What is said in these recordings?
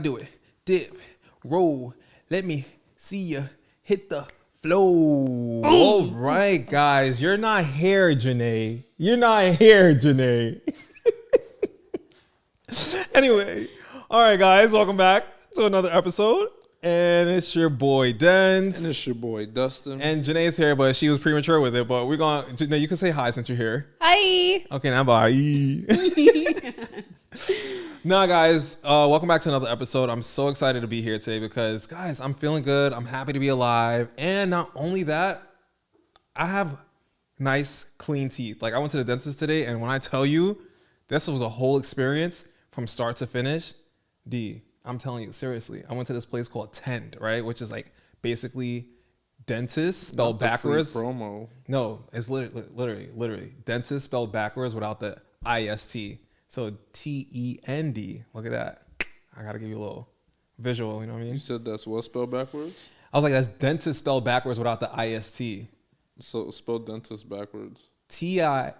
Do it. Dip, roll. Let me see you hit the flow. All right, guys. You're not here, Janae. You're not here, Janae. Anyway, all right, guys. Welcome back to another episode. And it's your boy, Denzel. And it's your boy, Dustin. And Janae's here, but she was premature with it. But we're going to, Janae, you can say hi since you're here. Hi. Okay, now bye. Nah, guys, welcome back to another episode. I'm so excited to be here today because, guys, I'm feeling good. I'm happy to be alive. And not only that, I have nice, clean teeth. Like, I went to the dentist today, and when I tell you, this was a whole experience from start to finish. I'm telling you, seriously. I went to this place called Tend, right? Which is like basically dentist spelled backwards. Promo. No, it's literally dentist spelled backwards without the IST. So TEND. Look at that. I gotta give you a little visual. You know what I mean? You said that's what spelled backwards? I was like, that's dentist spelled backwards without the IST. So spell dentist backwards. TSIT.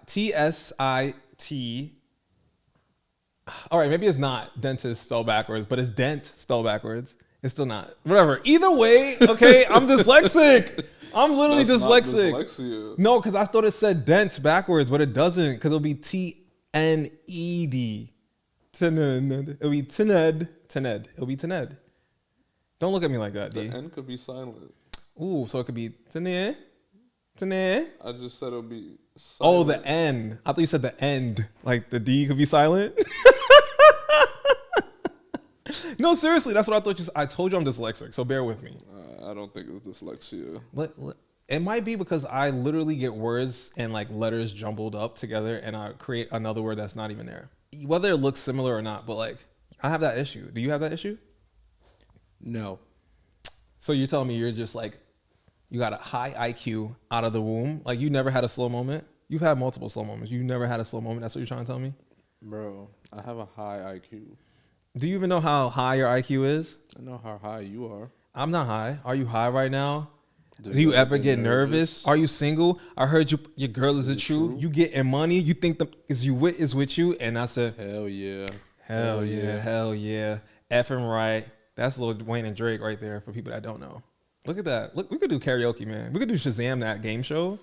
All right, maybe it's not dentist spelled backwards, but it's dent spelled backwards. It's still not. Whatever. Either way, okay, I'm dyslexic. I'm literally dyslexic. Not dyslexia. No, because I thought it said dent backwards, but it doesn't, because it'll be TNED. It'll be Tened. It'll be Tened. Don't look at me like that, The D. N could be silent. Ooh, so it could be Tened. Tened. I just said it'll be silent. Oh, the N. I thought you said the end. Like the D could be silent. No, seriously, that's what I thought you said. I told you I'm dyslexic, so bear with me. I don't think it's dyslexia. It might be because I literally get words and like letters jumbled up together and I create another word that's not even there. Whether it looks similar or not, but like I have that issue. Do you have that issue? No. So you're telling me you're just like, you got a high IQ out of the womb? Like you never had a slow moment? You've had multiple slow moments. You never had a slow moment. That's what you're trying to tell me? Bro, I have a high IQ. Do you even know how high your IQ is? I know how high you are. I'm not high. Are you high right now? Do you ever get nervous? Are you single? I heard your girl is true. You getting money? You think is with you? And I said, hell yeah. Hell yeah. Effing right. That's Lil Wayne and Drake right there for people that don't know. Look at that. Look, we could do karaoke, man. We could do Shazam, that game show.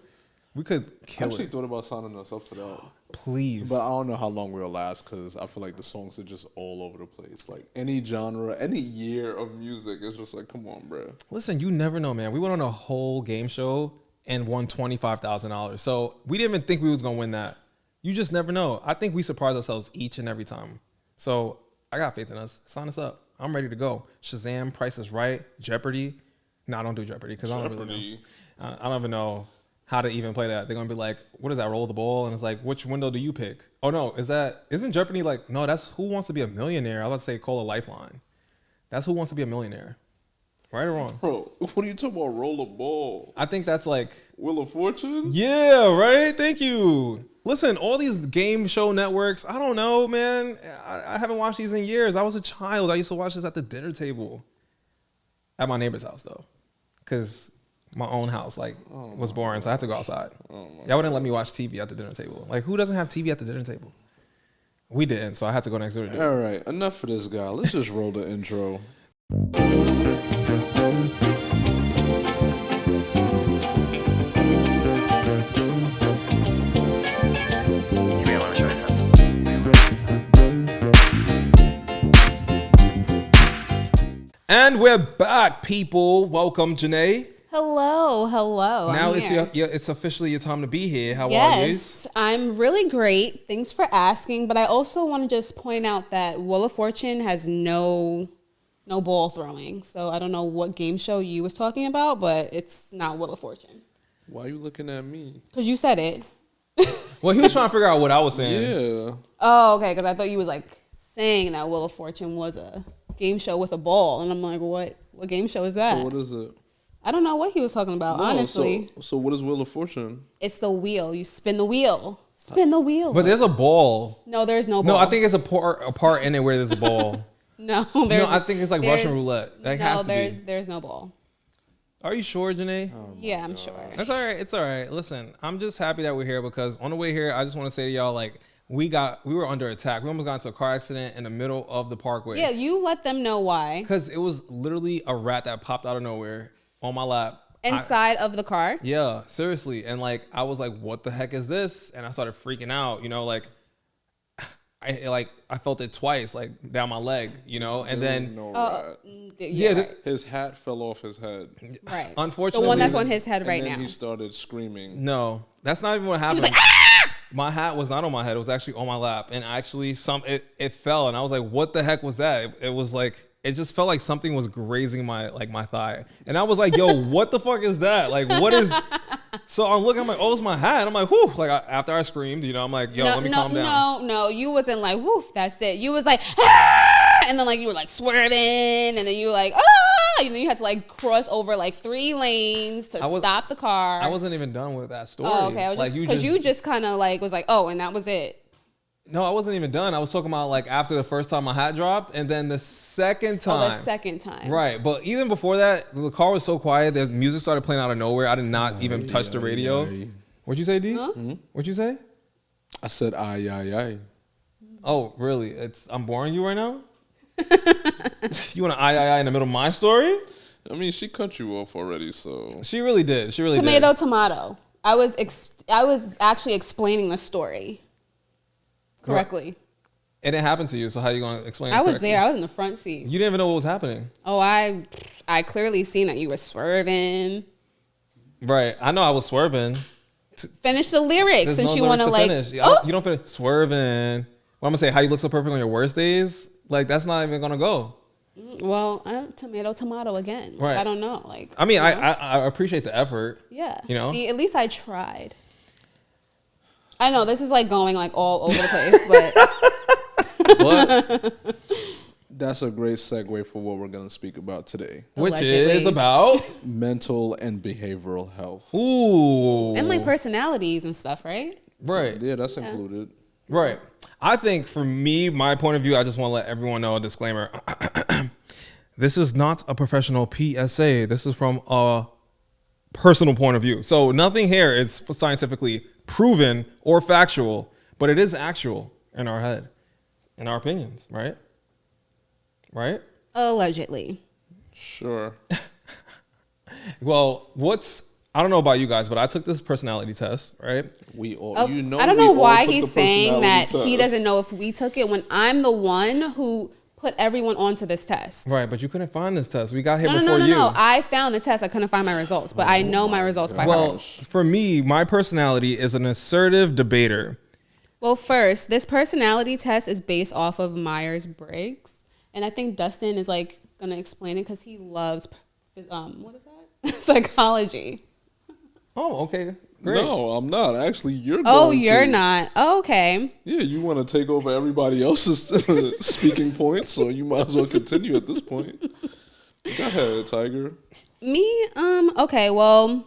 We could kill I actually it. thought about signing us up for that. Please. But I don't know how long we'll last because I feel like the songs are just all over the place. Like any genre, any year of music, it's just like, come on, bro. Listen, you never know, man. We went on a whole game show and won $25,000. So we didn't even think we was going to win that. You just never know. I think we surprise ourselves each and every time. So I got faith in us. Sign us up. I'm ready to go. Shazam, Price is Right, Jeopardy. No, I don't do Jeopardy because I don't really know. I don't even know how to even play that. They're going to be like, what is that, roll the ball? And it's like, which window do you pick? Oh, no, isn't Jeopardy like, no, that's Who Wants to Be a Millionaire. I was about to say call a Lifeline. That's Who Wants to Be a Millionaire. Right or wrong? Bro, what are you talking about, roll a ball? I think that's like... Wheel of Fortune? Yeah, right? Thank you. Listen, all these game show networks, I don't know, man. I haven't watched these in years. I was a child. I used to watch this at the dinner table. At my neighbor's house, though. Because... my own house was boring, so I had to go outside. Y'all wouldn't let me watch TV at the dinner table. Like, who doesn't have TV at the dinner table? We didn't, so I had to go next door to do it. All right, enough for this guy. Let's just roll the intro. And we're back, people. Welcome, Janae. Hello. Now I'm here. it's officially your time to be here. How are you? Yes, I'm really great. Thanks for asking. But I also want to just point out that Wheel of Fortune has no ball throwing. So I don't know what game show you was talking about, but it's not Wheel of Fortune. Why are you looking at me? Because you said it. Well, he was trying to figure out what I was saying. Yeah. Oh, okay. Because I thought you was like saying that Wheel of Fortune was a game show with a ball, and I'm like, what game show is that? So what is it? I don't know what he was talking about, honestly. So what is Wheel of Fortune? It's the wheel. You spin the wheel. Spin the wheel. But there's a ball. No, there's no ball. No, I think it's a part in it where there's a ball. No, I think it's like Russian roulette. That has to be. There's no ball. Are you sure, Janae? Yeah, I'm sure. That's all right. It's all right. Listen, I'm just happy that we're here because on the way here, I just want to say to y'all, like, we were under attack. We almost got into a car accident in the middle of the parkway. Yeah, you let them know why. Because it was literally a rat that popped out of nowhere on my lap. Inside of the car? Yeah, seriously. And like, I was like, what the heck is this? And I started freaking out, you know, like, I felt it twice, like down my leg, you know, and then No rat. Yeah, His hat fell off his head. right. Unfortunately, The one that's on his head And right then now. he started screaming. no, that's not even what happened. He was like, ah! My hat was not on my head; it was actually on my lap, and actually, it fell, and I was like, "What the heck was that?" It was like it just felt like something was grazing my thigh, and I was like, "Yo, what the fuck is that? Like, what is?" So I'm looking, I'm like, "Oh, it's my hat." And I'm like, "Whew!" Like after I screamed, you know, I'm like, "Yo, let me calm down." No, you wasn't like, "Woof," that's it. You was like, ah! And then like you were like swerving, and then you were like, ah! And then you had to like cross over like 3 lanes to stop the car. I wasn't even done with that story. Oh, okay. Because you just kind of like was like, oh, and that was it. No, I wasn't even done. I was talking about like after the first time my hat dropped, and then the second time. Oh, the second time. Right, but even before that, the car was so quiet. The music started playing out of nowhere. I did not even touch the radio. What'd you say, D? Huh? What'd you say? I said, aye. Oh, really? I'm boring you right now? You want to I in the middle of my story? I mean, she cut you off already, so. She really did. She really Tomato, did. tomato. I was actually explaining the story correctly. It didn't happen to you, so how are you going to explain it I was correctly? there. I was in the front seat. You didn't even know what was happening. Oh, I clearly seen that you were swerving. Right. I know I was swerving. Finish the lyrics There's since no you lyrics want to to like. finish. Oh! You don't finish swerving. What I'm going to say, how you look so perfect on your worst days? Like, that's not even going to go. Well, tomato, tomato again. Like, Right. I don't know. Like, I mean, you know? I appreciate the effort. Yeah. You know? See, at least I tried. I know this is like going like all over the place, but But that's a great segue for what we're going to speak about today. Which Allegedly. is about Mental and behavioral health. ooh, and like personalities and stuff, right? right, Yeah, that's included. right. I think for me, my point of view, I just want to let everyone know a disclaimer. This is not a professional PSA. This is from a personal point of view. So nothing here is scientifically proven or factual, but it is actual in our head, in our opinions, right? Right? Allegedly. Sure. Well, I don't know about you guys, but I took this personality test, right? We all, Of- you know, I don't we know all why took he's the saying that personality he test. doesn't know if we took it when I'm the one who put everyone onto this test. Right, but you couldn't find this test. We got here No, before you. no. I found the test. I couldn't find my results, but I know my results by Well, heart. for me, my personality is an assertive debater. Well, first, this personality test is based off of Myers-Briggs, and I think Dustin is like gonna explain it because he loves what is that? Psychology. Oh, okay. Great. No, I'm not. Actually, you're Oh, going you're to. not. Oh, okay. Yeah, you want to take over everybody else's speaking points, so you might as well continue at this point. Go ahead, Tiger. Me, okay, well,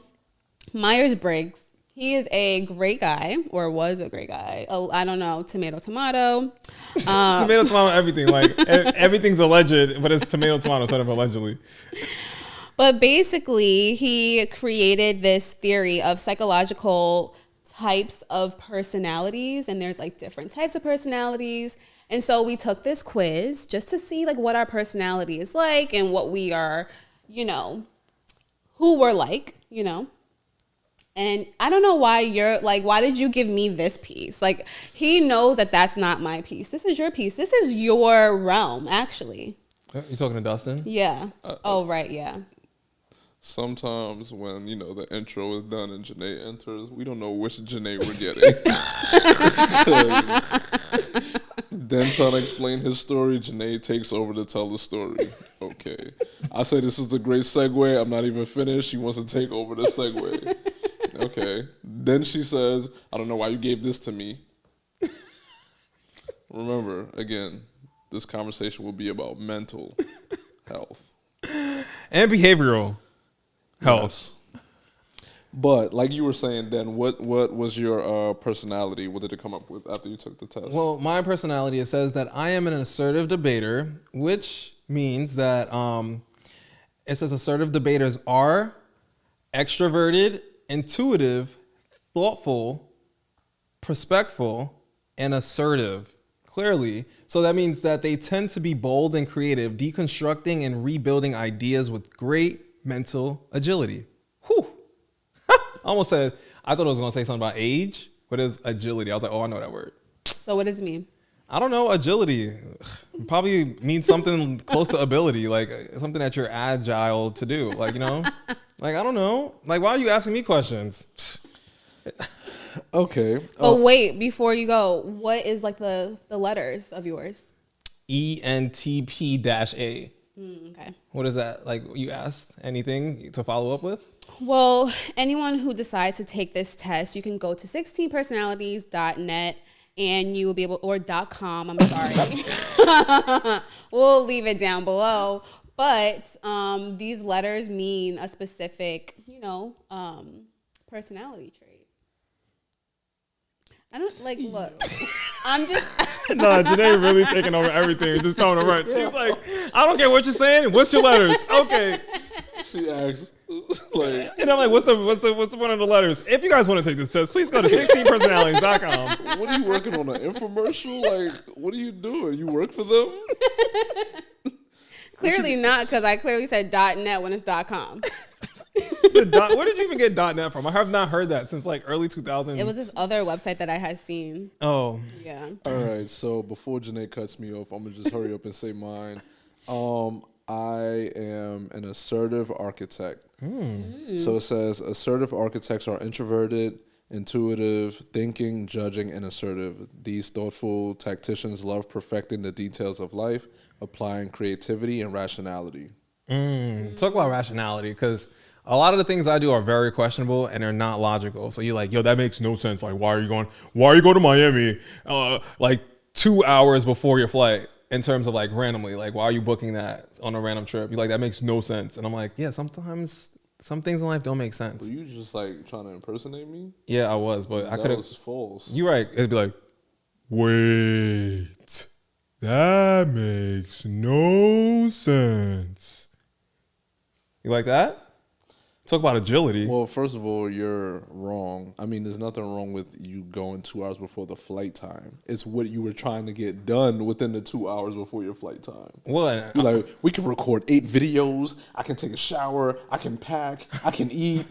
Myers-Briggs, he is a great guy, or was a great guy. Oh, I don't know, tomato. Tomato, tomato, everything. Like, everything's alleged, but it's tomato, tomato instead of allegedly. But basically, he created this theory of psychological types of personalities, and there's like different types of personalities. And so we took this quiz just to see like what our personality is like and what we are, you know, who we're like, you know. And I don't know why you're like, why did you give me this piece? Like, he knows that that's not my piece. This is your piece. This is your realm, actually. You talking to Dustin? Yeah. Oh, right. Yeah. Sometimes when, the intro is done and Janae enters, we don't know which Janae we're getting. Then trying to explain his story, Janae takes over to tell the story. Okay. I say this is a great segue. I'm not even finished. She wants to take over the segue. Okay. Then she says, I don't know why you gave this to me. Remember, again, this conversation will be about mental health. And behavioral health. Yes. But like you were saying, then what was your personality? What did it come up with after you took the test? Well, my personality, it says that I am an assertive debater, which means that it says assertive debaters are extroverted, intuitive, thoughtful, respectful, and assertive. Clearly. So that means that they tend to be bold and creative, deconstructing and rebuilding ideas with great mental agility. Whew. Almost said, I thought I was going to say something about age, but it's agility. I was like, oh, I know that word. So what does it mean? I don't know. Agility probably means something close to ability, like something that you're agile to do. Like, you know, like, I don't know. Like, why are you asking me questions? Okay. But wait, before you go, what is like the letters of yours? ENTP-A. Okay. What is that? Like, you asked anything to follow up with? Well, anyone who decides to take this test, you can go to 16personalities.net and you will be able, or .com, I'm sorry. We'll leave it down below. But these letters mean a specific, personality trait. I don't like, look, I'm just. No, Janae really taking over everything and just throwing a right. She's like, I don't care what you're saying. What's your letters? Okay. She asks, like, And I'm like, what's the one of the letters? If you guys want to take this test, please go to 16personalities.com. what are you working on, an infomercial? Like, what are you doing? You work for them? Clearly not, because I clearly said .net when it's .com. Where did you even get .net from? I have not heard that since like early 2000s. It was this other website that I had seen. Oh. Yeah. All right, so before Janae cuts me off, I'm going to just hurry up and say mine. I am an assertive architect. So it says assertive architects are introverted, intuitive, thinking, judging, and assertive. These thoughtful tacticians love perfecting the details of life, applying creativity and rationality. Talk about rationality, because a lot of the things I do are very questionable and they're not logical. So you're like, yo, that makes no sense. Like, why are you going to Miami like 2 hours before your flight? In terms of like randomly, like, why are you booking that on a random trip? You're like, that makes no sense. And I'm like, yeah, sometimes some things in life don't make sense. Were you just like trying to impersonate me? Yeah, I was, but I could have. That was false. You're right. It'd be like, wait, that makes no sense. You like that? Talk about agility. Well, first of all, you're wrong. I mean, there's nothing wrong with you going 2 hours before the flight time. It's what you were trying to get done within the 2 hours before your flight time. What? You're like, we can record 8 videos. I can take a shower. I can pack. I can eat.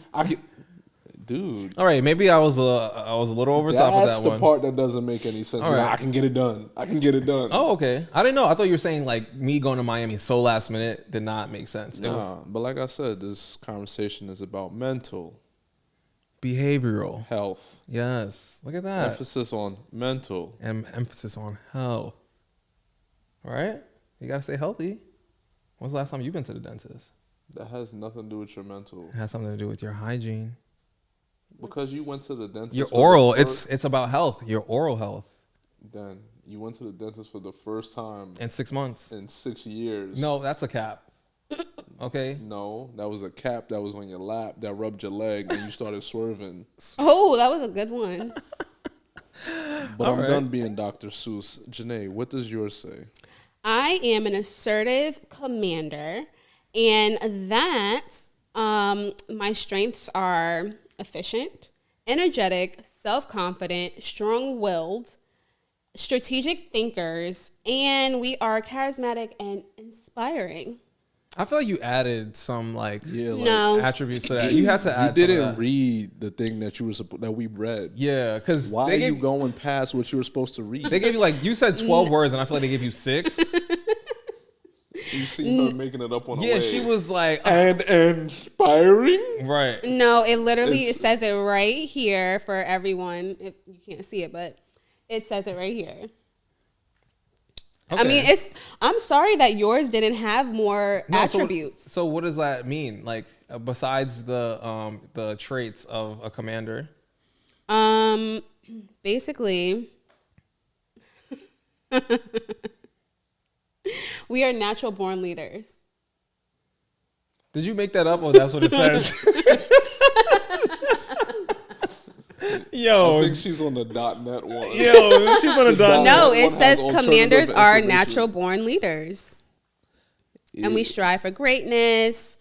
Dude. All right, maybe I was a little over top of that one. That's the part that doesn't make any sense. All right. I can get it done. Oh, okay. I didn't know. I thought you were saying like me going to Miami so last minute did not make sense. But like I said, this conversation is about mental Behavioral health. Yes. Look at that. Emphasis on mental. And emphasis on health. All right? You got to stay healthy. When's the last time you've been to the dentist? That has nothing to do with your mental. It has something to do with your hygiene. Because you went to the dentist. Your oral, it's about health. Your oral health. Then you went to the dentist for the first time in 6 months. In 6 years. No, that's a cap. Okay. No, that was a cap that was on your lap that rubbed your leg and you started swerving. Oh, that was a good one. But I'm done being Dr. Seuss. Janae, what does yours say? I am an assertive commander, and that my strengths are efficient, energetic, self-confident, strong-willed, strategic thinkers, and we are charismatic and inspiring. I feel like you added some No. attributes to that. You had to add. You didn't read the thing that that we read. Yeah, because why are you going past what you were supposed to read? They gave you you said 12 words, and I feel like they gave you 6. You see her making it up on the way. Yeah, she was like, and inspiring. Right. No, it says it right here for everyone. If you can't see it, but it says it right here. Okay. I mean, I'm sorry that yours didn't have more attributes. So what does that mean? Like besides the traits of a commander? Basically, we are natural born leaders. Did you make that up, or that's what it says? Yo, I think she's on the .net one. Yo, she's on the .net. No, it says commanders are natural born leaders, and we strive for greatness.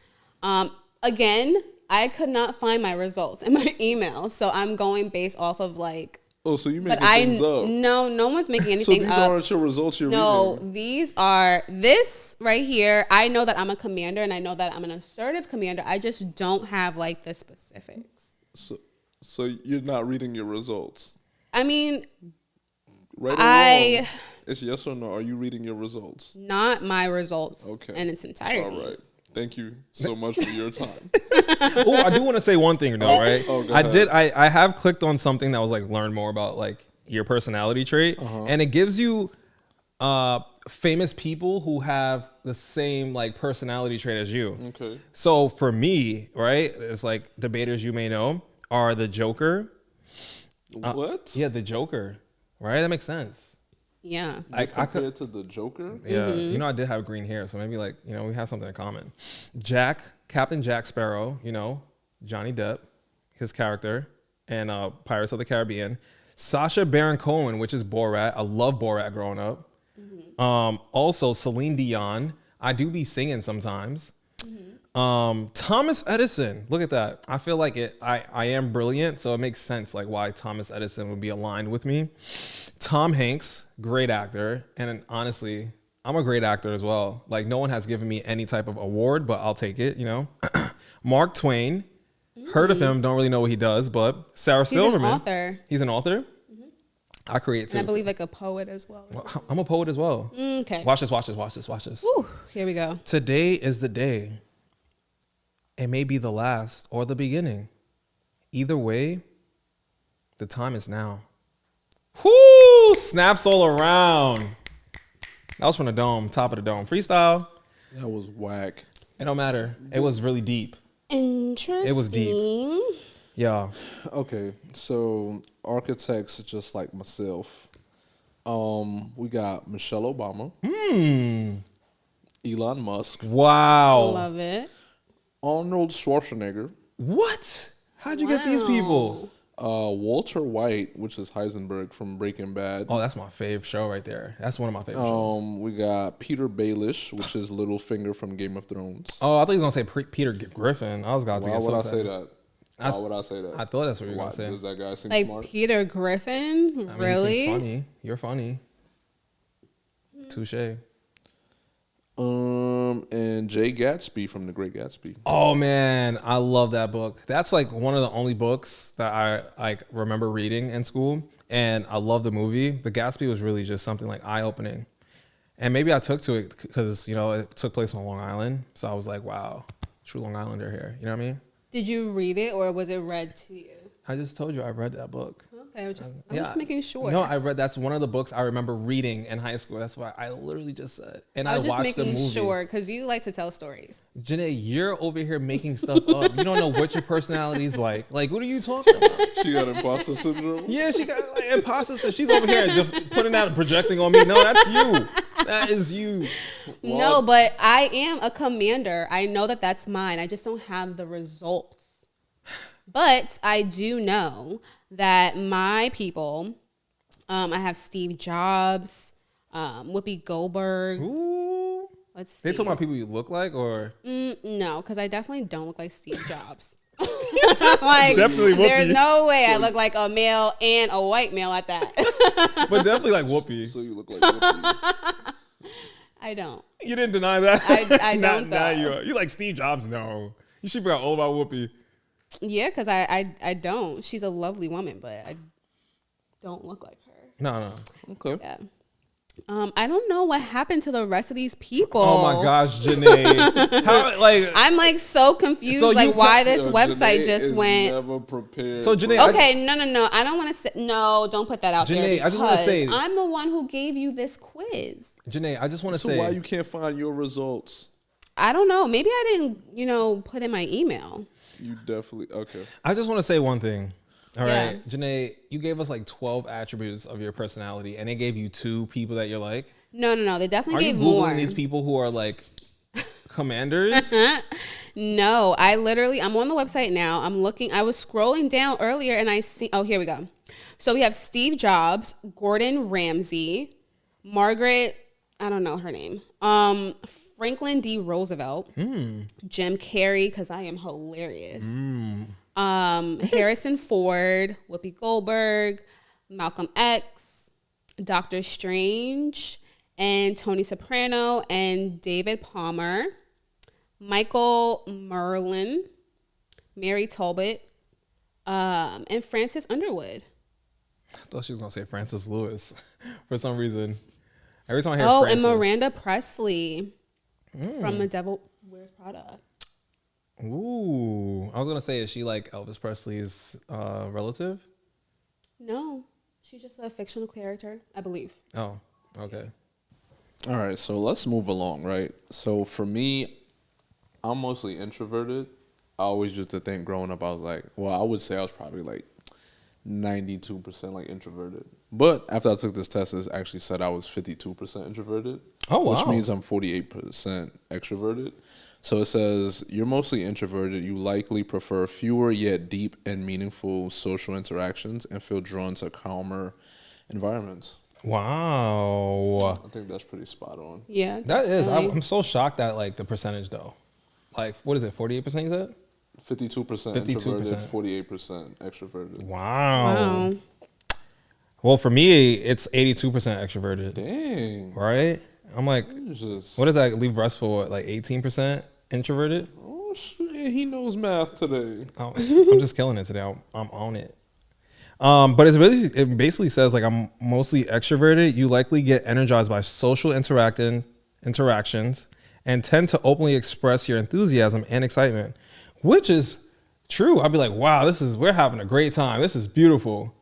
Again, I could not find my results in my email, so I'm going based off of Oh, so you making But things up? no one's making So anything these up. aren't your results you're No, reading? these are this right here. I know that I'm a commander and I know that I'm an assertive commander. I just don't have like the specifics. So you're not reading your results? I mean, Right or wrong? It's yes or no. Are you reading your results? not my results Okay. in its entirety. All right. Thank you so much for your time. Oh, I do want to say one thing though, right? Oh, go I ahead. did. I have clicked on something that was like learn more about like your personality trait, and it gives you famous people who have the same like personality trait as you. Okay. So for me, right, it's like debaters you may know are the Joker. What? Yeah, the Joker. Right, that makes sense. Yeah. I Compared could. to the Joker? Yeah, you know, I did have green hair, so maybe like we have something in common. Captain Jack Sparrow, Johnny Depp, his character, and Pirates of the Caribbean. Sacha Baron Cohen, which is Borat. I love Borat growing up. Also Celine Dion. I do be singing sometimes. Thomas Edison. Look at that. I feel like I am brilliant, so it makes sense like why Thomas Edison would be aligned with me. Tom Hanks, great actor, and honestly, I'm a great actor as well. Like no one has given me any type of award, but I'll take it. Mark Twain. Heard of him? Don't really know what he does, but Sarah Silverman. He's an author. He's an author. I create too. And I believe like a poet as well. I'm a poet as well. Okay. Watch this. Whew, here we go. Today is the day. It may be the last or the beginning. Either way, the time is now. Whoo! Snaps all around. That was from the dome, top of the dome. Freestyle. That was whack. It don't matter. It was really deep. Interesting. It was deep. Yeah. Okay, so architects just like myself. We got Michelle Obama, Elon Musk, Wow. Love it. Arnold Schwarzenegger, What? How'd you get these people? Walter White, which is Heisenberg from Breaking Bad. Oh, that's my fave show right there. That's one of my favorite shows. We got Peter Baelish, which is Littlefinger from Game of Thrones. Oh, I thought you were gonna say Peter Griffin. I was about to Why get would so I say excited. that? Why would I say that? I thought that's what you were Why? gonna say. Does that guy seem Like smart? Peter Griffin? I mean, Really? you seem funny. You're funny. Touche. And Jay Gatsby from The Great Gatsby. Oh man, I love that book. That's like one of the only books that I like remember reading in school, and I love the movie. The Gatsby was really just something like eye opening, and maybe I took to it because it took place on Long Island, so I was like, wow, true Long Islander here. You know what I mean? Did you read it or was it read to you? I just told you I read that book. Okay, I'm just making sure. No, I read. That's one of the books I remember reading in high school. That's why I literally just said. And I I was just watched the making movie. sure because you like to tell stories. Janae, you're over here making stuff up. You don't know what your personality's like. Like, what are you talking about? She got imposter syndrome. Yeah, she got like imposter. So she's over here putting that, projecting on me. No, that's you. That is you. No, but I am a commander. I know that that's mine. I just don't have the results. But I do know that my people, I have Steve Jobs, Whoopi Goldberg. Ooh. Let's see. They talking about people you look like, or No, because I definitely don't look like Steve Jobs. Like, Definitely Whoopi. there's no way I look like a male and a white male at that. but definitely like Whoopi. So you look like Whoopi. I don't. You didn't deny that. I Now- don't, now though. you like Steve Jobs? No, you should be all about Whoopi. Yeah, because I don't. She's a lovely woman, but I don't look like her. No. Okay. Yeah. I don't know what happened to the rest of these people. Oh my gosh, Janae. How like I'm like so confused, So you like why tell- this Yo, website Janae just is went. Never prepared. So, Janae, Okay, no. I don't want to say no. Don't put that out there. Janae, I just wanna because say- I'm the one who gave you this quiz. Janae, I just want to So say why you can't find your results? I don't know. Maybe I didn't, put in my email. You definitely okay. I just want to say one thing. All Yeah. right, Janae, you gave us like 12 attributes of your personality, and they gave you 2 people that you're like. No. They definitely Are you gave Googling more. these people who are like commanders? No, I'm on the website now. I'm looking. I was scrolling down earlier and I see. Oh, here we go. So we have Steve Jobs, Gordon Ramsay, Margaret. I don't know her name. Franklin D. Roosevelt, Jim Carrey, because I am hilarious. Harrison Ford, Whoopi Goldberg, Malcolm X, Doctor Strange, and Tony Soprano, and David Palmer, Michael Merlin, Mary Talbot, and Francis Underwood. I thought she was gonna say Francis Lewis for some reason. Every time I hear Francis. Francis. And Miranda Presley from The Devil Wears Prada. Ooh, I was gonna say, is she like Elvis Presley's relative? No, she's just a fictional character, I believe. Oh, okay. All right, so let's move along, right? So for me, I'm mostly introverted. I always used to think growing up, I was like, well, I would say I was probably like 92% like introverted. But after I took this test, it actually said I was 52% introverted. Oh, wow. Which means I'm 48% extroverted. So it says, you're mostly introverted. You likely prefer fewer yet deep and meaningful social interactions and feel drawn to calmer environments. Wow. I think that's pretty spot on. Yeah. That is. definitely. I'm so shocked at like the percentage though. Like, what is it? 48% you said? 52% introverted, 48% extroverted. Wow. Wow. Well, for me, it's 82% extroverted. Dang. Right? I'm like, Jesus. what does that leave Russ for? Like 18% introverted? Oh, shit. He knows math today. Oh, I'm just killing it today. I'm on it. But it basically says like I'm mostly extroverted. You likely get energized by social interactions and tend to openly express your enthusiasm and excitement, which is true. I'll be like, wow, we're having a great time. This is beautiful.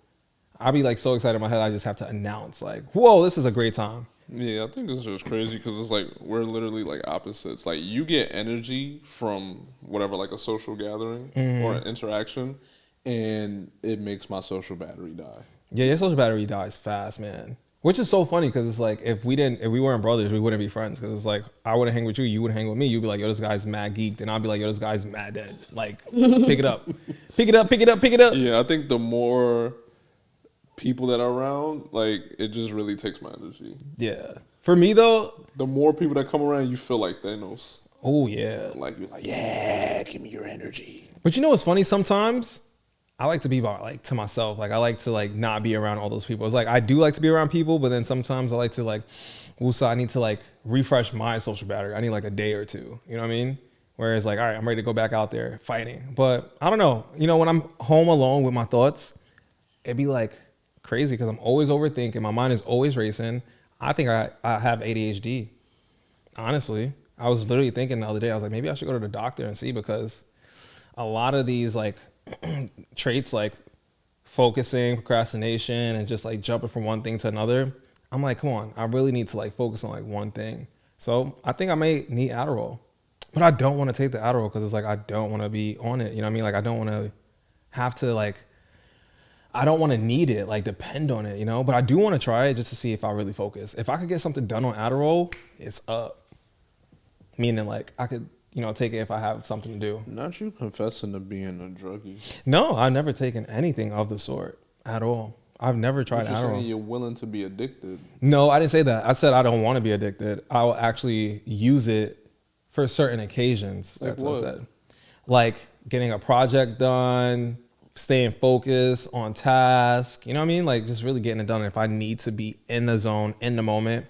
I'll be like so excited in my head. I just have to announce like, whoa, this is a great time. Yeah, I think it's just crazy because it's like we're literally like opposites. Like you get energy from whatever, like a social gathering or an interaction, and it makes my social battery die. Yeah, your social battery dies fast, man. Which is so funny because it's like if we weren't brothers, we wouldn't be friends. Because it's like I wouldn't hang with you, you wouldn't hang with me. You'd be like, yo, this guy's mad geeked, and I'd be like, yo, this guy's mad dead. Like, pick it up, pick it up, pick it up, pick it up. Yeah, I think the more people that are around, like it just really takes my energy. Yeah. For me though, The more people that come around, you feel like Thanos. oh yeah. Like you're like, yeah, give me your energy. But you know what's funny? Sometimes I like to be like to myself. Like I like to like not be around all those people. It's like I do like to be around people, but then sometimes I like to like, I need to like refresh my social battery. I need like a day or two. You know what I mean? Whereas like, all right, I'm ready to go back out there fighting. But I don't know. You know, when I'm home alone with my thoughts, it'd be like crazy because I'm always overthinking. My mind is always racing. I think I have ADHD. Honestly, I was literally thinking the other day, I was like, maybe I should go to the doctor and see, because a lot of these like traits like focusing, procrastination, and just like jumping from one thing to another, I'm like, come on, I really need to like focus on like one thing. So I think I may need Adderall, but I don't want to take the Adderall because it's like I don't want to be on it. You know what I mean? Like I don't want to have to like, I don't want to need it, like depend on it, you know? But I do want to try it just to see if I really focus. If I could get something done on Adderall, it's up. Meaning like I could, you know, take it if I have something to do. Not you confessing to being a druggie. No, I've never taken anything of the sort at all. I've never tried You're saying Adderall. you're willing to be addicted. No, I didn't say that. I said I don't want to be addicted. I will actually use it for certain occasions. Like That's what I what? said. Like getting a project done, staying focused on task. You know what I mean? Like just really getting it done. If I need to be in the zone, in the moment,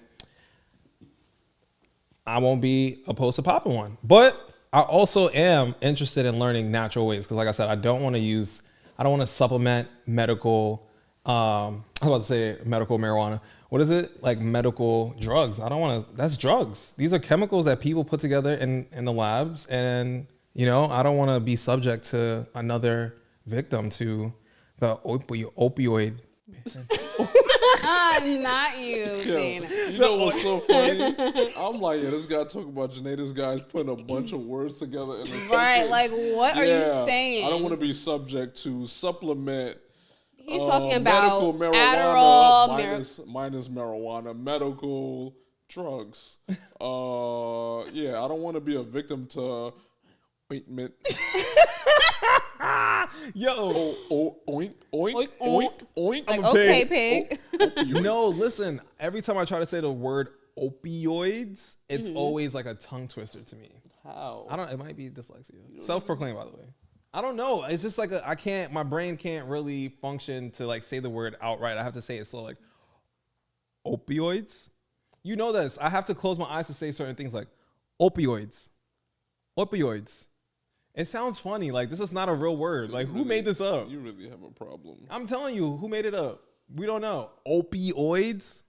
I won't be opposed to popping one. But I also am interested in learning natural ways. Because like I said, I don't want to supplement medical, I was about to say medical marijuana. What is it? Like medical drugs. I don't want to, that's drugs. These are chemicals that people put together in the labs. And, you know, I don't want to be subject to another victim to the opioid. Not you, Dana. You know what's so funny? I'm like, yeah, this guy talking about Janae. This guy's putting a bunch of words together in a sentence. Right, like what are you saying? I don't want to be subject to supplement. He's talking about medical marijuana Adderall, minus marijuana, medical drugs. Yeah, I don't want to be a victim to ointment. Yo, oink, oink, oink, oink. Like, I'm a okay, pig. pig. no, listen. Every time I try to say the word opioids, it's always like a tongue twister to me. How? I don't. It might be dyslexia. Self-proclaimed, by the way. I don't know. It's just like I can't. My brain can't really function to like say the word outright. I have to say it slow, like opioids. You know this. I have to close my eyes to say certain things like opioids. Opioids. It sounds funny. Like this is not a real word. Like who made this up? You really have a problem. I'm telling you, who made it up? We don't know. Opioids.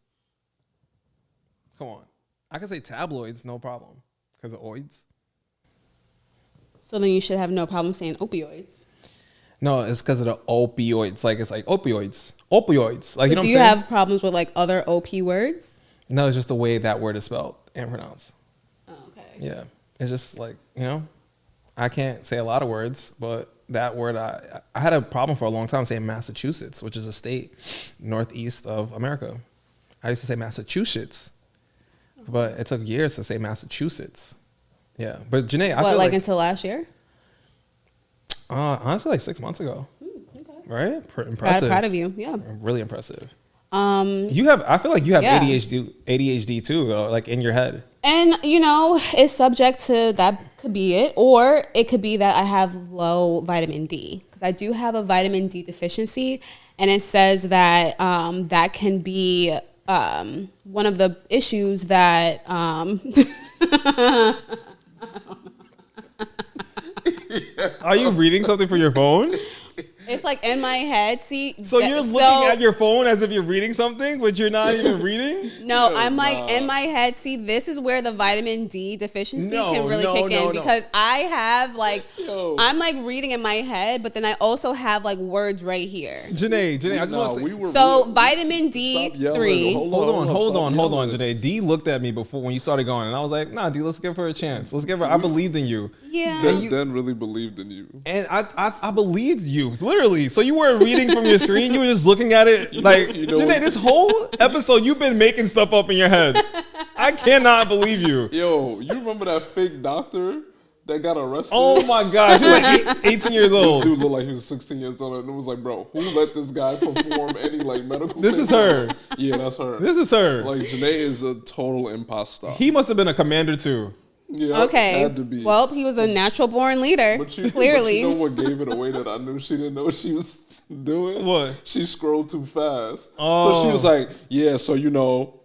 Come on. I can say tabloids, no problem, because of oids. So then you should have no problem saying opioids. No, it's because of the opioids. Like it's like opioids. Opioids. Like you know Do what you I'm saying? have problems with like other OP words? No, it's just the way that word is spelled and pronounced. Oh, okay. Yeah. It's just like, I can't say a lot of words, but that word, I had a problem for a long time saying Massachusetts, which is a state northeast of America. I used to say Massachusetts, but it took years to say Massachusetts. Yeah. But Janae, I feel like until last year? Honestly, like 6 months ago. Okay. Right? Impressive. Proud of you. Yeah. Really impressive. I feel like you have Yeah. ADHD too, though, like in your head. And, it's subject to that could be it. Or it could be that I have low vitamin D. Because I do have a vitamin D deficiency. And it says that that can be one of the issues that... Are you reading something for your phone? It's like in my head. See, So you're looking at your phone as if you're reading something, but you're not even reading? No, I'm like in my head. See, this is where the vitamin D deficiency can really kick in because I have like, I'm like reading in my head, but then I also have like words right here. Janae, I just want to say. So vitamin D3. Hold on, Janae. D looked at me before when you started going, and I was like, nah, D, let's give her a chance. Let's give her. I believed in you. Yeah. Dan really believed in you. And I believed you, literally. So you weren't reading from your screen. You were just looking at it. Like, Janae, this whole episode, you've been making stuff up in your head. I cannot believe you. Yo, you remember that fake doctor that got arrested? Oh my gosh, you're like 18 years old. This dude looked like he was 16 years old, and it was like, bro, who let this guy perform any like medical? This is her. Yeah, that's her. This is her. Like Janae is a total imposter. He must have been a commander too. Yeah, Okay. had to be. Well, he was a natural born leader. Clearly. But you know what gave it away that I knew she didn't know what she was doing? What? She scrolled too fast. Oh. So she was like, yeah, so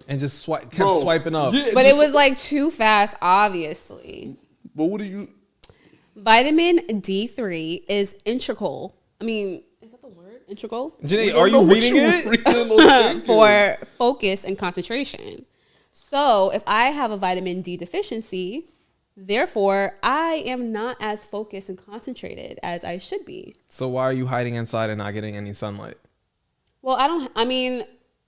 and just kept swiping up. Yeah, But it was like too fast, obviously. But what do you? Vitamin D3 is integral. I mean, is that the word? Integral? Janae, are you reading it? For focus and concentration. So if I have a vitamin D deficiency, therefore I am not as focused and concentrated as I should be. So why are you hiding inside and not getting any sunlight? Well,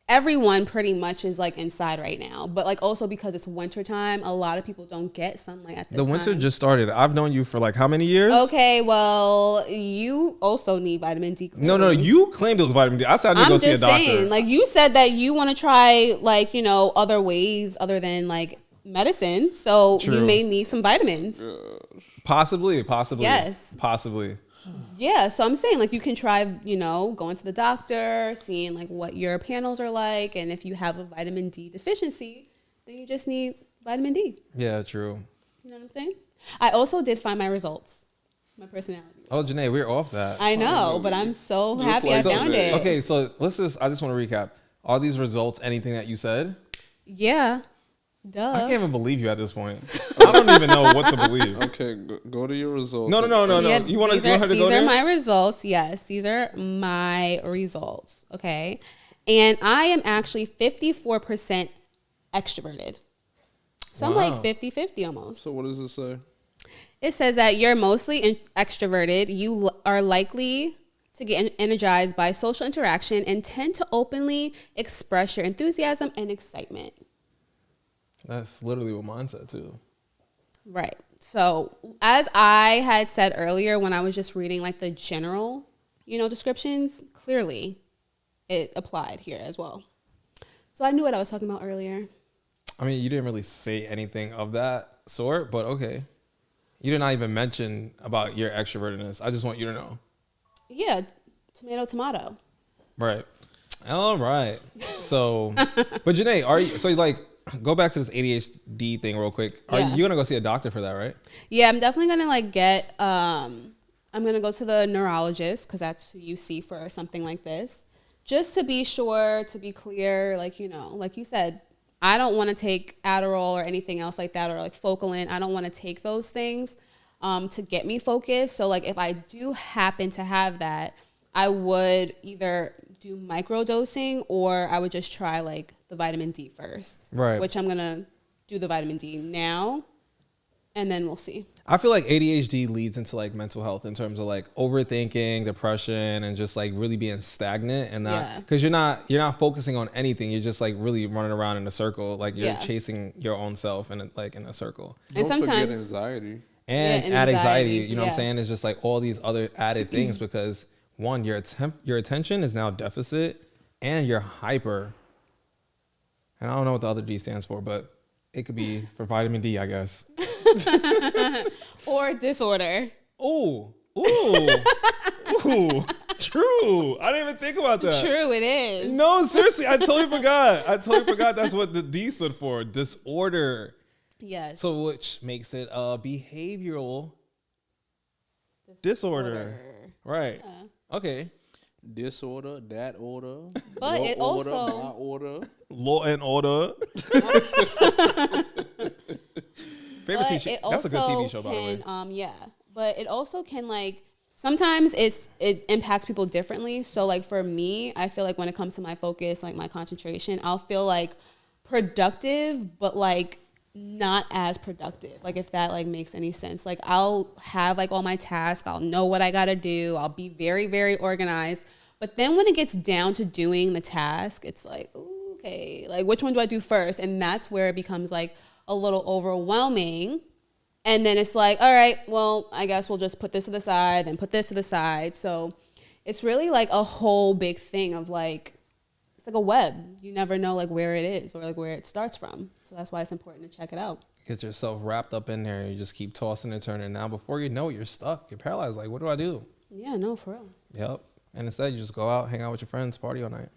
everyone pretty much is like inside right now, but like also because it's wintertime, a lot of people don't get sunlight at this time. The winter just started. I've known you for like how many years? Okay, well, you also need vitamin D. Clearly. No, you claimed it was vitamin D. I said I need to go see a doctor. I'm just saying, like you said that you want to try like, other ways other than like medicine. So True. you may need some vitamins. Possibly. Yes. Possibly. Yeah, so I'm saying like you can try, going to the doctor, seeing like what your panels are like, and if you have a vitamin D deficiency, then you just need vitamin D. Yeah, true. You know what I'm saying? I also did find my results, my personality. Oh, Janae, we're off that. I know, but I'm so happy I found it. Okay, so I just want to recap. Are these results anything that you said? Yeah. Duh. I can't even believe you at this point. I don't even know what to believe. Okay, go to your results. No. Yeah, You want her to go These there? are my results. Yes, these are my results. Okay. And I am actually 54% extroverted. So I'm like 50-50 almost. So what does it say? It says that you're mostly extroverted. You are likely to get energized by social interaction and tend to openly express your enthusiasm and excitement. That's literally what mine said too. Right. So as I had said earlier when I was just reading like the general, descriptions, clearly it applied here as well. So I knew what I was talking about earlier. I mean, you didn't really say anything of that sort, but okay. You did not even mention about your extrovertedness. I just want you to know. Yeah. Tomato. Right. All right. So, but Janae, are you, so like, go back to this ADHD thing real quick. Are you gonna go see a doctor for that, right? Yeah, I'm definitely gonna like get a I'm going to go to the neurologist because that's who you see for something like this. Just to be sure, to be clear, like, you know, like you said, I don't want to take Adderall or anything else like that, or like Focalin. I don't want to take those things to get me focused. So like if I do happen to have that, I would either do microdosing or I would just try like the vitamin D first. Right. Which I'm going to do the vitamin D now, and then we'll see. I feel like ADHD leads into like mental health in terms of like overthinking, depression, and just like really being stagnant and not because you're not focusing on anything. You're just like really running around in a circle, like you're chasing your own self and like in a circle. And Don't sometimes forget anxiety. And add anxiety, you know what I'm saying? It's just like all these other added things because one, your attention is now deficit and you're hyper. And I don't know what the other D stands for, but it could be for vitamin D, I guess. or disorder. Ooh. True. I didn't even think about that. True, it is. No, seriously, I totally forgot. That's what the D stood for. Disorder. Yes. So which makes it a behavioral disorder. Right. Yeah. Okay. Disorder, that order. But it order, also my order. Law and Order. Favorite TV. That's a good TV show, by the way. Yeah, but it also can like sometimes it impacts people differently. So like for me, I feel like when it comes to my focus, like my concentration, I'll feel like productive, but like not as productive. Like if that like makes any sense. Like I'll have like all my tasks, I'll know what I gotta do, I'll be very, very organized. But then when it gets down to doing the task, it's like, ooh, okay, like which one do I do first? And that's where it becomes like a little overwhelming. And then it's like, all right, well, I guess we'll just put this to the side and put this to the side. So it's really like a whole big thing of like, it's like a web. You never know like where it is or like where it starts from. So that's why it's important to check it out. Get yourself wrapped up in there and you just keep tossing and turning. Now before you know it, you're stuck. You're paralyzed. Like, what do I do? Yeah, no, for real. Yep. And instead you just go out, hang out with your friends, party all night.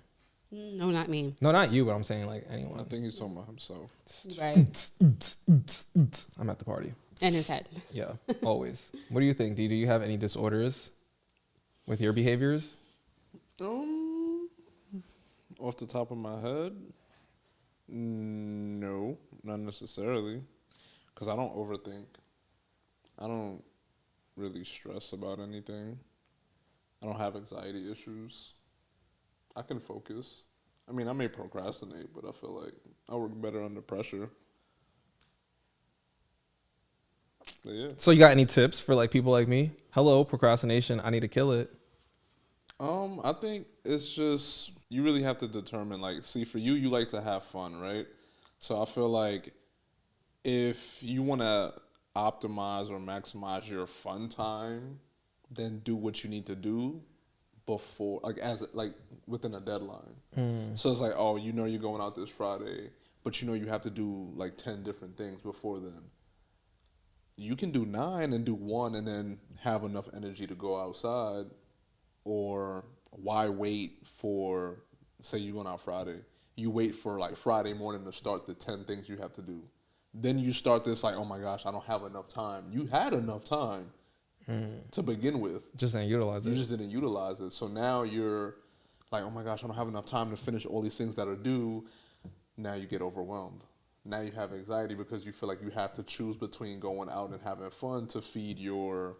No, not me. No, not you, but I'm saying like anyone. I think he's talking about himself. Right. I'm at the party. And his head. Yeah, always. What do you think, D? Do you have any disorders with your behaviors? Off the top of my head, no, not necessarily. Because I don't overthink. I don't really stress about anything. I don't have anxiety issues. I can focus. I mean, I may procrastinate, but I feel like I work better under pressure. But yeah. So you got any tips for like people like me? Hello, procrastination. I need to kill it. I think it's just you really have to determine like see for you like to have fun, right? So I feel like if you want to optimize or maximize your fun time, then do what you need to do before like within a deadline. So it's like, oh, you know you're going out this Friday, but you know you have to do like 10 different things before then. You can do 9 and do 1 and then have enough energy to go outside. Or why wait for, say you're going out Friday, you wait for like Friday morning to start the 10 things you have to do. Then you start this like, oh my gosh, I don't have enough time. You had enough time to begin with. Just didn't utilize it. You just didn't utilize it. So now you're like, oh my gosh, I don't have enough time to finish all these things that are due. Now you get overwhelmed. Now you have anxiety because you feel like you have to choose between going out and having fun to feed your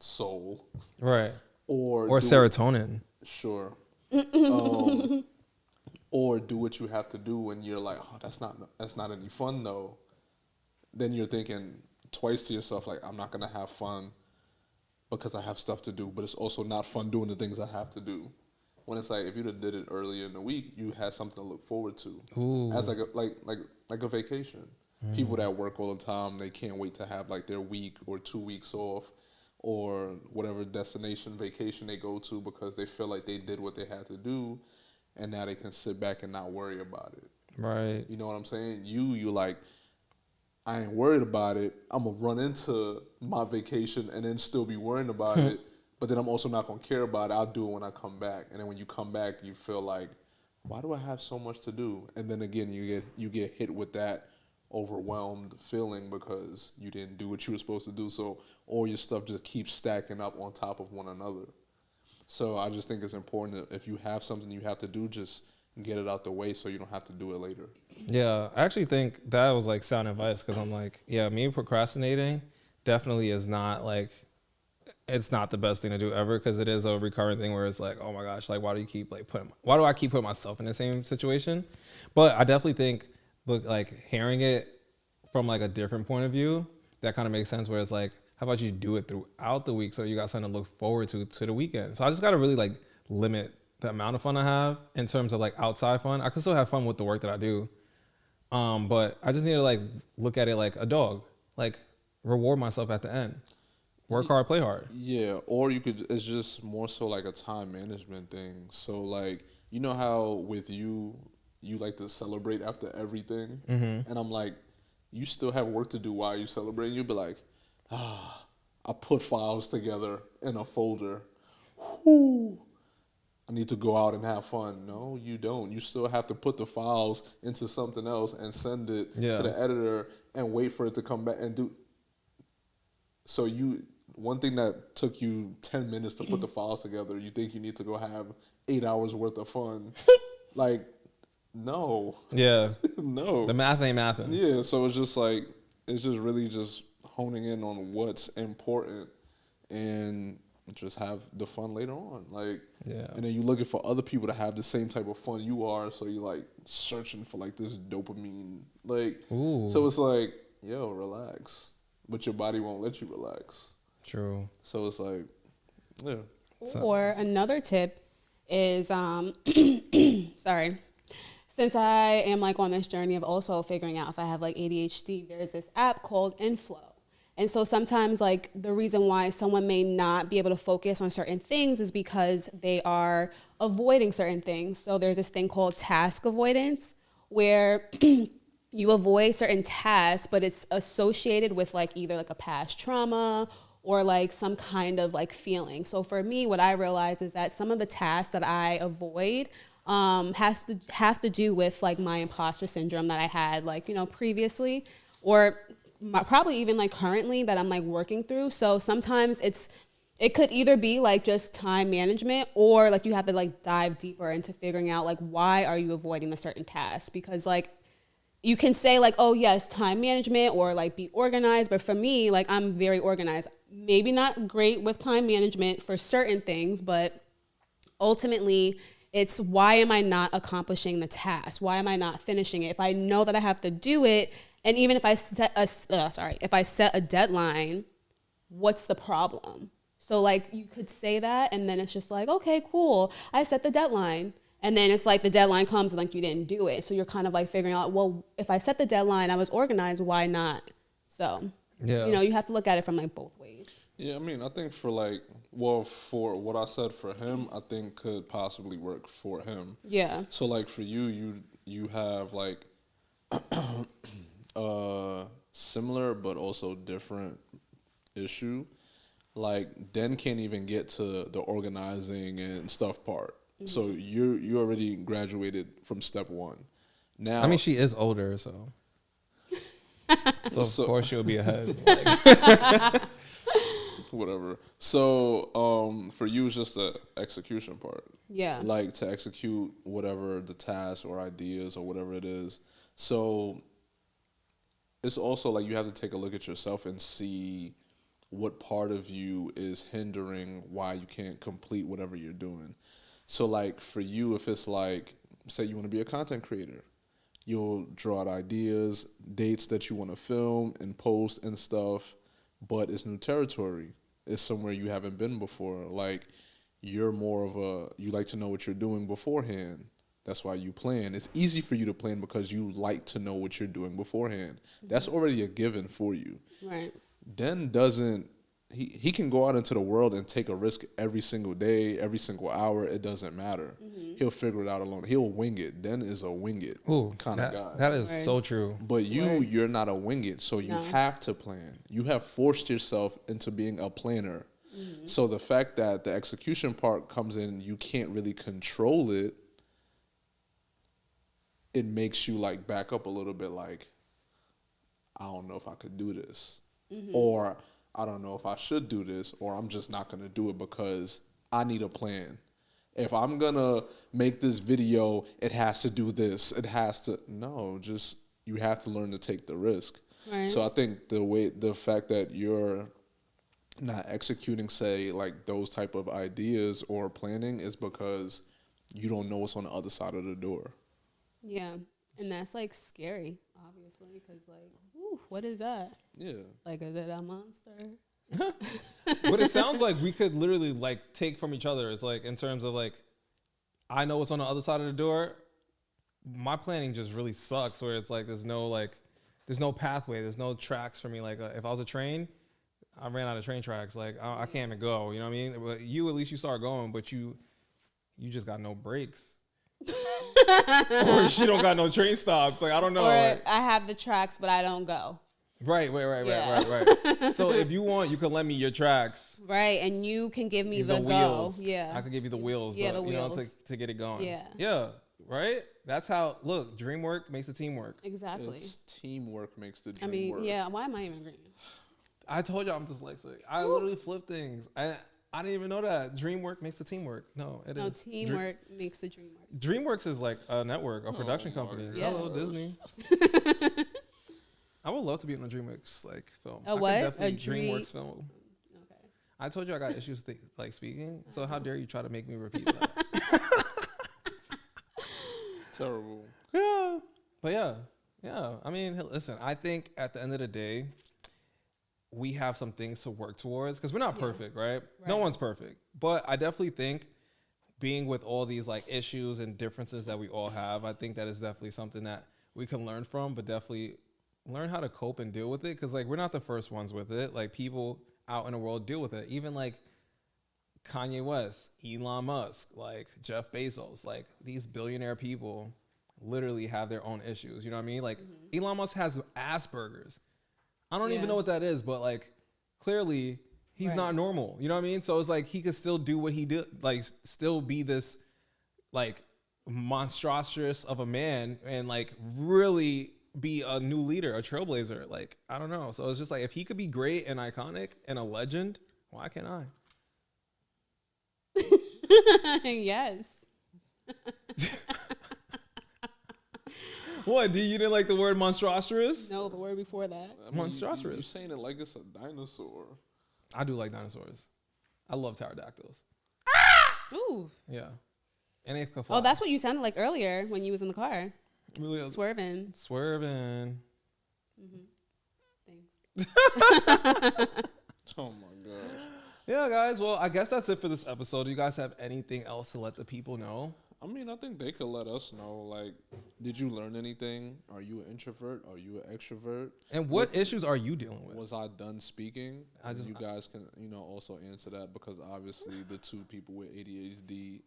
soul. Right. Or serotonin. Sure. Or do what you have to do when you're like, oh, that's not any fun though. Then you're thinking twice to yourself, like, I'm not going to have fun because I have stuff to do, but it's also not fun doing the things I have to do. When it's like, if you'd have did it earlier in the week, you had something to look forward to. Ooh. As like a vacation. People that work all the time, they can't wait to have like their week or 2 weeks off or whatever destination vacation they go to because they feel like they did what they had to do and now they can sit back and not worry about it. Right. You know what I'm saying? You like, I ain't worried about it. I'm going to run into my vacation and then still be worrying about it. But then I'm also not going to care about it. I'll do it when I come back. And then when you come back, you feel like, why do I have so much to do? And then again, you get hit with that overwhelmed feeling because you didn't do what you were supposed to do. So all your stuff just keeps stacking up on top of one another. So I just think it's important that if you have something you have to do, just get it out the way so you don't have to do it later. Yeah, I actually think that was like sound advice because I'm like, yeah, me procrastinating definitely is not like, it's not the best thing to do ever because it is a recurring thing where it's like, oh my gosh, like why do I keep putting myself in the same situation? But I definitely think, look, like hearing it from like a different point of view, that kind of makes sense where it's like, how about you do it throughout the week so you got something to look forward to the weekend? So I just got to really like limit the amount of fun I have in terms of like outside fun. I can still have fun with the work that I do. But I just need to like look at it like a dog, like reward myself at the end. Work hard, play hard. Yeah, or you could, it's just more so like a time management thing. So like, you know how with you like to celebrate after everything? Mm-hmm. And I'm like, you still have work to do while you celebrating. You'd be like, I put files together in a folder. Whew. I need to go out and have fun. No, you don't. You still have to put the files into something else and send it to the editor and wait for it to come back and do. So one thing that took you 10 minutes to put the files together, you think you need to go have 8 hours worth of fun. Like, no. Yeah. No. The math ain't mathing. Yeah, so it's just like, it's just really just honing in on what's important and just have the fun later on. Like, Yeah. and then you're looking for other people to have the same type of fun you are, so you're like searching for like this dopamine. Like, Ooh. so it's like, yo, relax. But your body won't let you relax. True. So it's like, yeah. Or another tip is, sorry, since I am like on this journey of also figuring out if I have like ADHD, there's this app called Inflow. And so sometimes like the reason why someone may not be able to focus on certain things is because they are avoiding certain things. So there's this thing called task avoidance where you avoid certain tasks, but it's associated with like either like a past trauma or like some kind of like feeling. So for me, what I realized is that some of the tasks that I avoid have to do with like my imposter syndrome that I had like, you know, previously, or probably even like currently that I'm like working through. So sometimes it could either be like just time management, or like you have to like dive deeper into figuring out like why are you avoiding a certain task? Because like you can say like, oh yes, time management or like be organized. But for me, like I'm very organized. Maybe not great with time management for certain things, but ultimately it's why am I not accomplishing the task? Why am I not finishing it? If I know that I have to do it, and even if I set a deadline, what's the problem? So like you could say that, and then it's just like, okay, cool, I set the deadline. And then it's like the deadline comes and like you didn't do it. So you're kind of like figuring out, well, if I set the deadline, I was organized, why not? So, Yeah. you know, you have to look at it from like both ways. Yeah, I mean, I think for like, well, for what I said for him, I think could possibly work for him. Yeah. So like for you have like similar but also different issue. Like Den can't even get to the organizing and stuff part. Mm-hmm. So you already graduated from step one. Now I mean, she is older, so of course she'll be ahead. Like. Whatever. So for you, it's just the execution part. Yeah. Like to execute whatever the task or ideas or whatever it is. So it's also like you have to take a look at yourself and see what part of you is hindering why you can't complete whatever you're doing. So like for you, if it's like, say you want to be a content creator, you'll draw out ideas, dates that you want to film and post and stuff, but it's new territory. It's somewhere you haven't been before. Like you're more of you like to know what you're doing beforehand. That's why you plan. It's easy for you to plan because you like to know what you're doing beforehand. Mm-hmm. That's already a given for you. Right. Den doesn't, he can go out into the world and take a risk every single day, every single hour. It doesn't matter. Mm-hmm. He'll figure it out alone. He'll wing it. Den is a wing it kind of guy. That is so true. But you're not a wing it, so you have to plan. You have forced yourself into being a planner. Mm-hmm. So the fact that the execution part comes in, you can't really control it. It makes you like back up a little bit, like, I don't know if I could do this, or I don't know if I should do this, or I'm just not gonna do it because I need a plan. If I'm gonna make this video, it has to do this. It has to just you have to learn to take the risk. Right. So I think the fact that you're not executing, say, like those type of ideas or planning is because you don't know what's on the other side of the door. Yeah. And that's like scary, obviously, because like, ooh, what is that? Yeah. Like, is it a monster? But it sounds like we could literally like take from each other. It's like in terms of like, I know what's on the other side of the door. My planning just really sucks where it's like there's no pathway, there's no tracks for me. Like if I was a train, I ran out of train tracks. Like I can't even go. You know what I mean? But you, at least you start going, but you just got no brakes. Or she don't got no train stops. Like I don't know. Or like, I have the tracks, but I don't go. right. Yeah. So if you want, you can lend me your tracks. Right, and you can give me the go. Wheels. Yeah. I could give you the wheels. Yeah, though, the wheels. You know, to get it going. Yeah. Yeah. Right. That's how. Look, dream work makes the team work. Exactly. It's teamwork makes the I dream mean, work. yeah. Why am I even agreeing? I told you I'm dyslexic. I literally flip things. I didn't even know that. Dream work makes the team work. No, it is. No, teamwork makes the dream work. DreamWorks is like a network, a production my company. Yeah. Hello, Disney. I would love to be in a DreamWorks like film. A I could what? definitely A dream- DreamWorks film. Okay. I told you I got issues like speaking. So how dare you try to make me repeat that? Terrible. Yeah. But yeah. I mean, listen, I think at the end of the day, we have some things to work towards because we're not perfect, right? No Right. one's perfect. But I definitely think being with all these like issues and differences that we all have, I think that is definitely something that we can learn from, but definitely learn how to cope and deal with it. Cause like we're not the first ones with it. Like people out in the world deal with it. Even like Kanye West, Elon Musk, like Jeff Bezos, like these billionaire people literally have their own issues. You know what I mean? Like Elon Musk has Asperger's. I don't even Yeah. know what that is, but like clearly he's Right. not normal. You know what I mean? So it's like he could still do what he did, like still be this like monstrous of a man and like really be a new leader, a trailblazer. Like, I don't know. So it's just like if he could be great and iconic and a legend, why can't I? Yes. What? You didn't like the word monstrous? No, the word before that. I mean, Monstrous. You're saying it like it's a dinosaur. I do like dinosaurs. I love pterodactyls. Ooh. Yeah. And they can fly. Oh, that's what you sounded like earlier when you was in the car. really Swerving. swerving. Thanks. Oh my gosh. Yeah, guys. Well, I guess that's it for this episode. Do you guys have anything else to let the people know? I mean, I think they could let us know. Like, did you learn anything? Are you an introvert? Are you an extrovert? And what issues are you dealing with? Was I done speaking? You guys can, also answer that because obviously the two people with ADHD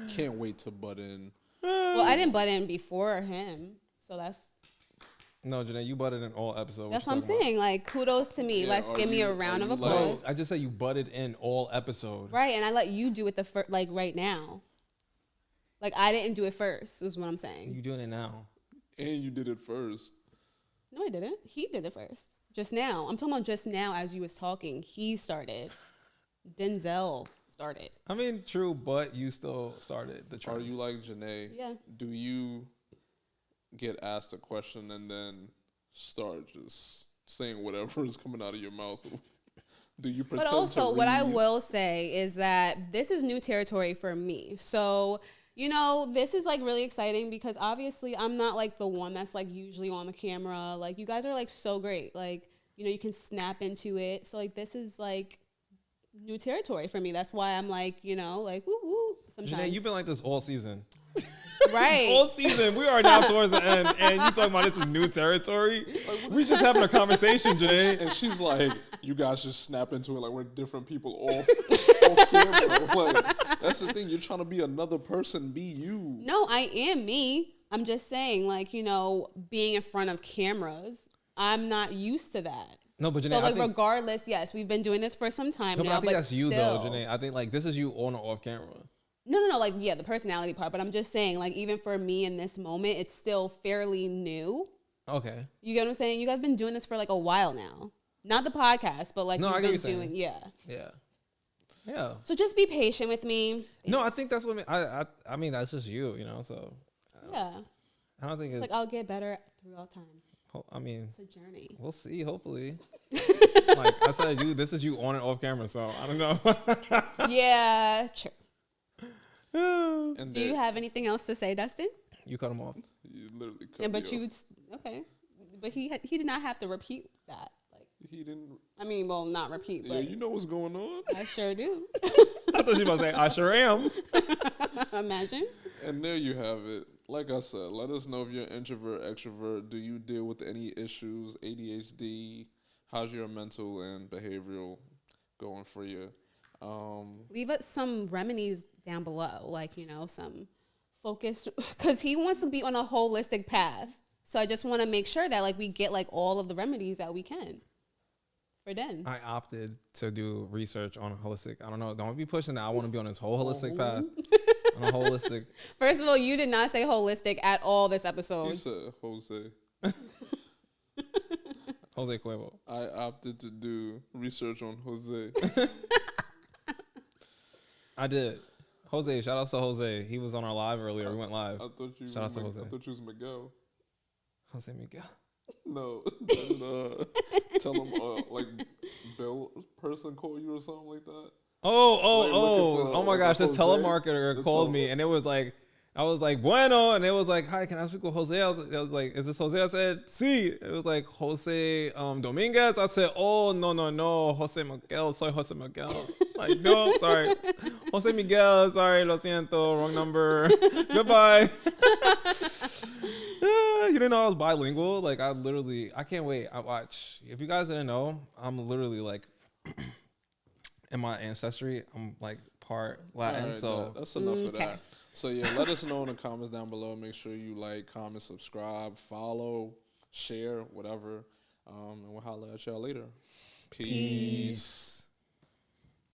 can't wait to butt in. Well, I didn't butt in before him, so that's No, Janae, you butted in all episodes. what I'm saying. Like, kudos to me. Yeah, Let's are give me a you- round are of you like- applause. No, I just said you butted in all episode. Right, and I let you do it like right now. Like I didn't do it first. Was what I'm saying. You doing it now? And you did it first. No, I didn't. He did it first. Just now. I'm talking about just now as you was talking. He started. Denzel started. I mean, true, but you still started the Are trend. you like Janae? Yeah. Do you get asked a question and then start just saying whatever is coming out of your mouth? Do you pretend But also, to what I read? will say is that this is new territory for me. So, this is like really exciting because obviously I'm not like the one that's like usually on the camera. Like you guys are like so great. Like, you can snap into it. So like this is like new territory for me. That's why I'm like, like woo woo sometimes. Janae, you've been like this all season. right. All season. We are now towards the end, and you talking about this is new territory? We just having a conversation, Janae. And she's like, you guys just snap into it like we're different people off camera. Like, that's the thing. You're trying to be another person. Be you. No, I am me. I'm just saying, like, being in front of cameras, I'm not used to that. No, but Janae, So, I like, think, regardless, yes, we've been doing this for some time no, now. but I think but that's you still, though, Janae. I think like this is you on or off camera. No, like, yeah, the personality part. But I'm just saying, like, even for me in this moment, it's still fairly new. Okay. You get what I'm saying? You guys have been doing this for like a while now. Not the podcast, but like No, I you've get been what you're doing, saying. yeah. Yeah. So just be patient with me. No, I think that's what I mean. That's just you, you know. So Yeah. I don't think It's like I'll get better throughout time. I mean, It's a journey. we'll see. Hopefully, like I said, this is you on and off camera, so I don't know. Yeah, true. And Do you have anything else to say, Dustin? You cut him off. You literally cut Yeah, but me you off. would okay. But he did not have to repeat that. Like He didn't. I mean, well, not repeat, Yeah, but you know what's going on. I sure do. I thought you were about to say I sure am. Imagine. And there you have it. Like I said, let us know if you're introvert, extrovert. Do you deal with any issues, ADHD? How's your mental and behavioral going for you? Leave us some remedies down below, like, you know, some focus, because he wants to be on a holistic path. So I just want to make sure that like we get like all of the remedies that we can for Den. I opted to do research on holistic. I don't know. Don't be pushing that. I want to be on this whole holistic path. On a holistic. First of all, you did not say holistic at all this You episode. said Jose. Jose Cuervo. I opted to do research on Jose. I did. Jose, shout out to Jose. He was on our live earlier. We went live. I thought you. Shout out to Jose. I thought you was Miguel. Jose Miguel. No, then, tell him like Bill person call you or something like that. Oh my like gosh, a this Jose? telemarketer called me and it was like, I was like, bueno, and it was like, hi, can I speak with Jose? I was like, is this Jose? I said, sí. It was like, Jose Dominguez. I said, oh, no, Jose Miguel, soy Jose Miguel. Like, no, sorry. Jose Miguel, sorry, lo siento, wrong number. Goodbye. You didn't know I was bilingual? Like, I can't wait. I watch. If you guys didn't know, I'm literally like, in my ancestry, I'm like part Latin. Alright, so that's enough of Okay. that. So yeah, let us know in the comments down below. Make sure you like, comment, subscribe, follow, share, whatever. And we'll holler at y'all later. Peace.